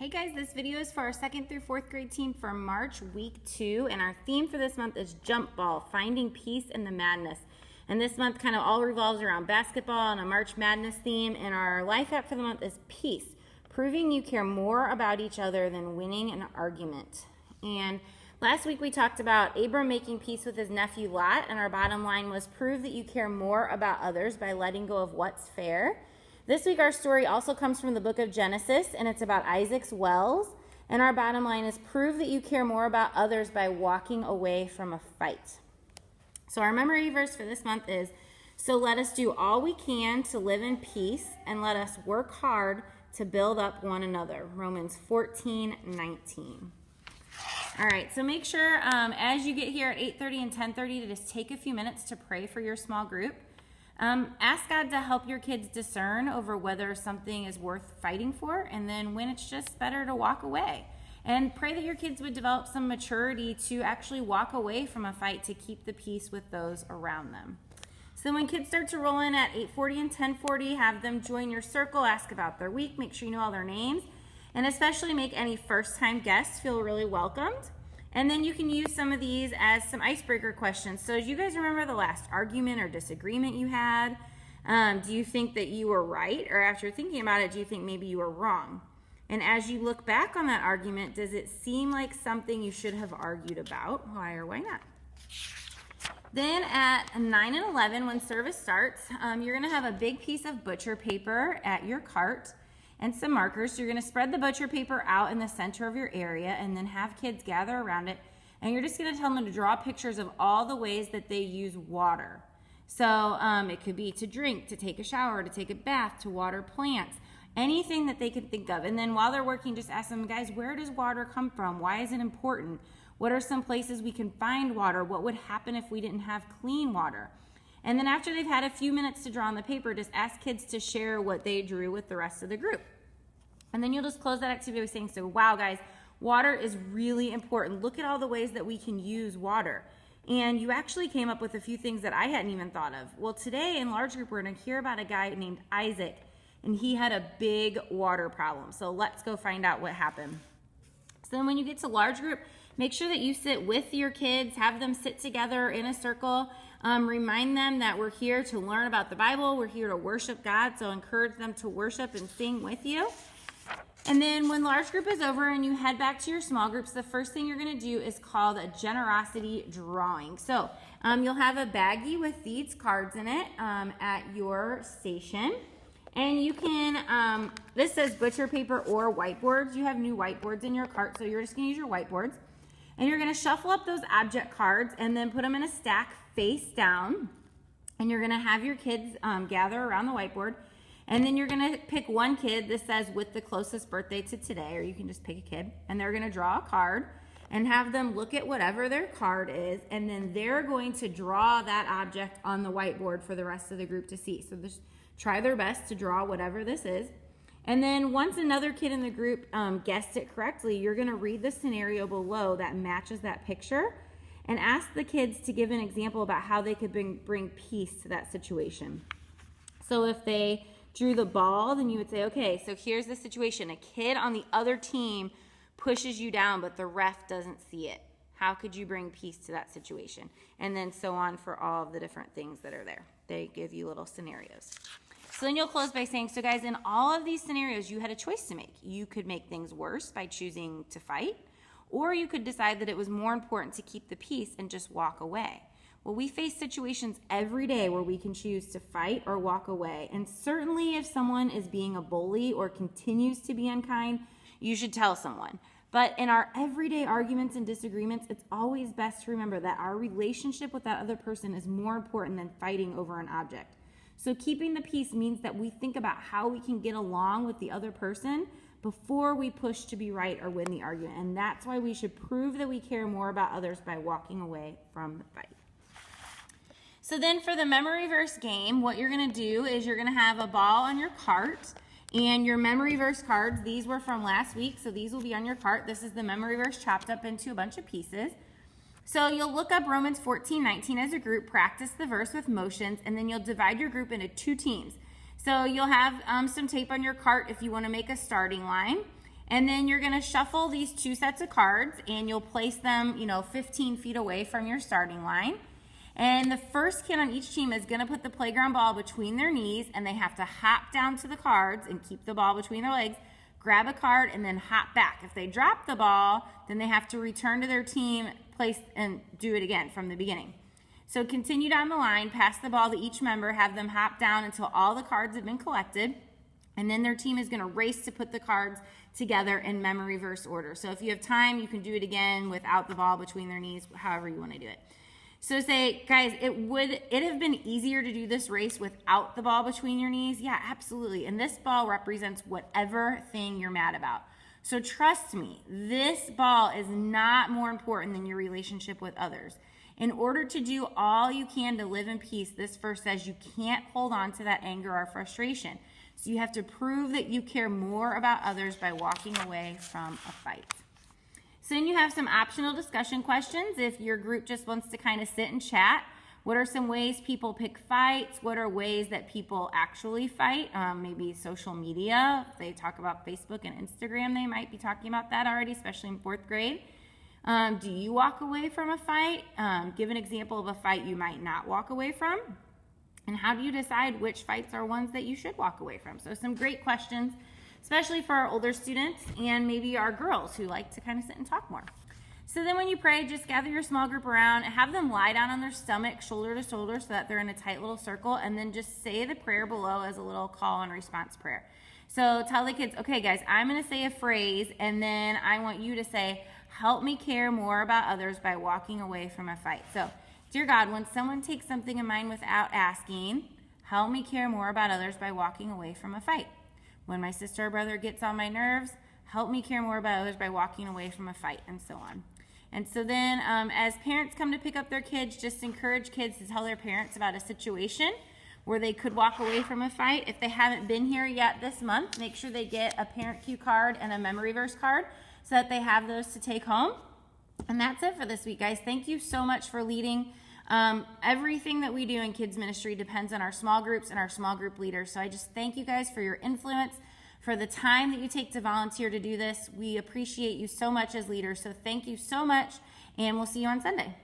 Hey guys, this video is for our 2nd through 4th grade team for March week 2, and our theme for this month is Jump Ball, Finding Peace in the Madness. And this month kind of all revolves around basketball and a March Madness theme, and our life app for the month is Peace, proving you care more about each other than winning an argument. And last week we talked about Abram making peace with his nephew Lot, and our bottom line was prove that you care more about others by letting go of what's fair. This week our story also comes from the book of Genesis, and it's about Isaac's wells. And our bottom line is prove that you care more about others by walking away from a fight. So our memory verse for this month is, so let us do all we can to live in peace, and let us work hard to build up one another. Romans 14:19. All right, so make sure as you get here at 8:30 and 10:30 to just take a few minutes to pray for your small group. Ask God to help your kids discern over whether something is worth fighting for, and then when it's just better to walk away. And pray that your kids would develop some maturity to actually walk away from a fight to keep the peace with those around them. So when kids start to roll in at 8:40 and 10:40, have them join your circle, ask about their week, make sure you know all their names, and especially make any first-time guests feel really welcomed. And then you can use some of these as some icebreaker questions. So do you guys remember the last argument or disagreement you had? Do you think that you were right? Or after thinking about it, do you think maybe you were wrong? And as you look back on that argument, does it seem like something you should have argued about? Why or why not? Then at 9 and 11, when service starts, you're going to have a big piece of butcher paper at your cart and some markers. So you're going to spread the butcher paper out in the center of your area and then have kids gather around it. And you're just going to tell them to draw pictures of all the ways that they use water. So it could be to drink, to take a shower, to take a bath, to water plants, anything that they can think of. And then while they're working, just ask them, guys, where does water come from? Why is it important? What are some places we can find water? What would happen if we didn't have clean water? And then after they've had a few minutes to draw on the paper, just ask kids to share what they drew with the rest of the group. And then you'll just close that activity by saying, so wow, guys, water is really important. Look at all the ways that we can use water. And you actually came up with a few things that I hadn't even thought of. Well, today in large group, we're going to hear about a guy named Isaac, and he had a big water problem. So let's go find out what happened. So then when you get to large group, make sure that you sit with your kids, have them sit together in a circle. Remind them that we're here to learn about the Bible. We're here to worship God, so encourage them to worship and sing with you. And then when large group is over and you head back to your small groups, the first thing you're going to do is called a generosity drawing. So you'll have a baggie with these cards in it at your station. And you can, this says butcher paper or whiteboards. You have new whiteboards in your cart, so you're just going to use your whiteboards. And you're going to shuffle up those object cards and then put them in a stack face down. And you're going to have your kids gather around the whiteboard. And then you're going to pick one kid that says with the closest birthday to today, or you can just pick a kid. And they're going to draw a card and have them look at whatever their card is. And then they're going to draw that object on the whiteboard for the rest of the group to see. So just try their best to draw whatever this is. And then once another kid in the group guessed it correctly, you're going to read the scenario below that matches that picture and ask the kids to give an example about how they could bring peace to that situation. So if they drew the ball, then you would say, okay, so here's the situation. A kid on the other team pushes you down, but the ref doesn't see it. How could you bring peace to that situation? And then so on for all of the different things that are there. They give you little scenarios. So then you'll close by saying, so guys, in all of these scenarios, you had a choice to make. You could make things worse by choosing to fight, or you could decide that it was more important to keep the peace and just walk away. Well, we face situations every day where we can choose to fight or walk away. And certainly if someone is being a bully or continues to be unkind, you should tell someone. But in our everyday arguments and disagreements, it's always best to remember that our relationship with that other person is more important than fighting over an object. So keeping the peace means that we think about how we can get along with the other person before we push to be right or win the argument. And that's why we should prove that we care more about others by walking away from the fight. So then for the memory verse game, what you're going to do is you're going to have a ball on your cart, and your memory verse cards, these were from last week, so these will be on your cart. This is the memory verse chopped up into a bunch of pieces. So you'll look up Romans 14:19 as a group, practice the verse with motions, and then you'll divide your group into two teams. So you'll have some tape on your cart if you want to make a starting line. And then you're going to shuffle these 2 sets of cards, and you'll place them, 15 feet away from your starting line. And the first kid on each team is going to put the playground ball between their knees, and they have to hop down to the cards and keep the ball between their legs, grab a card, and then hop back. If they drop the ball, then they have to return to their team, place, and do it again from the beginning. So continue down the line, pass the ball to each member, have them hop down until all the cards have been collected, and then their team is going to race to put the cards together in memory verse order. So if you have time, you can do it again without the ball between their knees, however you want to do it. So say, guys, it have been easier to do this race without the ball between your knees? Yeah, absolutely. And this ball represents whatever thing you're mad about. So trust me, this ball is not more important than your relationship with others. In order to do all you can to live in peace, this verse says you can't hold on to that anger or frustration. So you have to prove that you care more about others by walking away from a fight. So then you have some optional discussion questions if your group just wants to kind of sit and chat. What are some ways people pick fights? What are ways that people actually fight? Maybe social media. If they talk about Facebook and Instagram, they might be talking about that already, especially in 4th grade. Do you walk away from a fight? Give an example of a fight you might not walk away from. And how do you decide which fights are ones that you should walk away from? So some great questions, especially for our older students and maybe our girls who like to kind of sit and talk more. So then when you pray, just gather your small group around, have them lie down on their stomach, shoulder to shoulder, so that they're in a tight little circle, and then just say the prayer below as a little call and response prayer. So tell the kids, okay guys, I'm going to say a phrase, and then I want you to say, help me care more about others by walking away from a fight. So, dear God, when someone takes something of mine without asking, help me care more about others by walking away from a fight. When my sister or brother gets on my nerves, help me care more about others by walking away from a fight, and so on. And so then as parents come to pick up their kids, just encourage kids to tell their parents about a situation where they could walk away from a fight. If they haven't been here yet this month, make sure they get a parent cue card and a memory verse card so that they have those to take home. And that's it for this week, guys. Thank you so much for leading. Everything that we do in kids ministry depends on our small groups and our small group leaders. So I just thank you guys for your influence, for the time that you take to volunteer to do this. We appreciate you so much as leaders. So thank you so much, and we'll see you on Sunday.